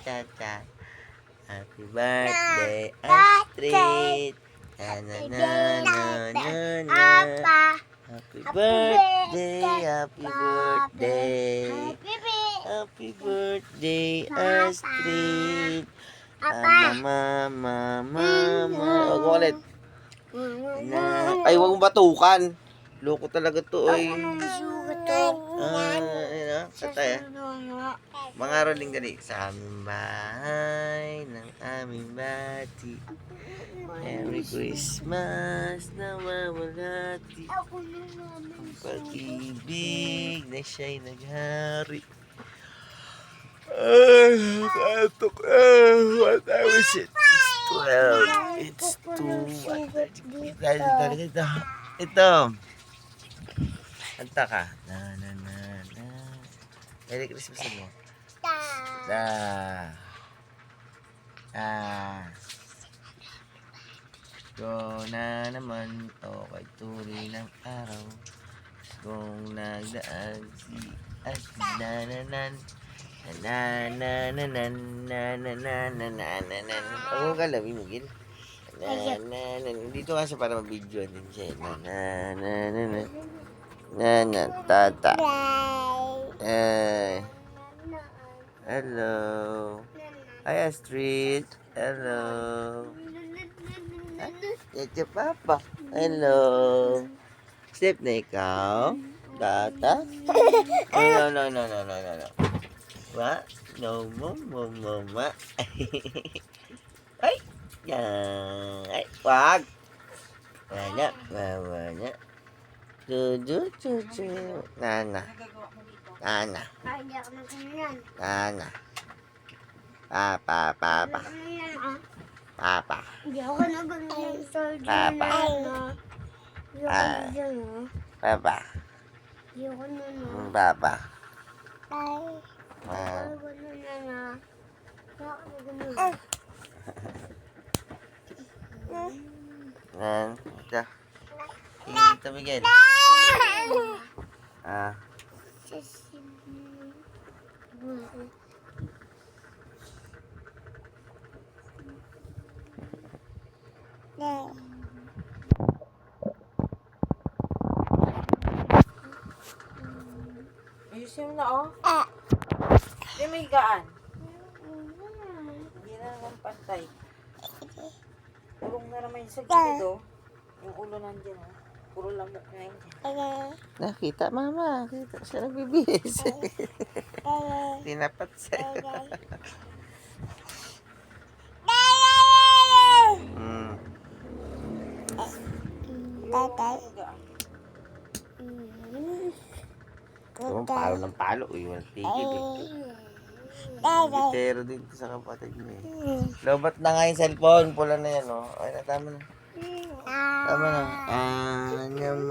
cha-cha. Happy birthday, Astrid. Na na na na na na. Happy birthday, happy birthday. Happy birthday, Astrid. Mama. Huwag mo ulit. Ay, huwag mo batukan. Loko talaga to, oy. Patay. Mga rolling dali. Sa aming bahay ng aming bati. Merry Christmas na mawalati. Ang pag-ibig na siya'y naghari. Katok. What time is it? It's 12. Ito. Kanta ka. Na. Merry Christmas mo. Go na naman to kay turi ng araw. Kung nagdaan si Asinanan. Oo, galawin mo, Gil. Dito kasi para mabidyo din siya. Tata. Hello. Hi, Astrid. Hello. Ito, Papa. Hello. Step na ikaw. Tata. No. What? No, mama. Ay! Yan. Ay, wag. Wala. Chuchu. Nana. Papa. Hindi ako nagagawin sa Papa. Papa. Hindi ako na. Papa. Ito. Ito, Miguel. Ayusin mo na, oh. Hindi may higaan. Hindi na naman pantay. Purong na naman yung sa gilid, oh. Yung ulo nandiyan, oh. Puro lamok na yun. Nakita, mama. Kita siya nagbibihis. Tinapat siya. Palo ng palo. Walang tigil. Gitero dito sa kapatid mo eh. Lobat na nga yung cellphone. Pula na yan, oh. Ay, tama na. Tama na. Nyam.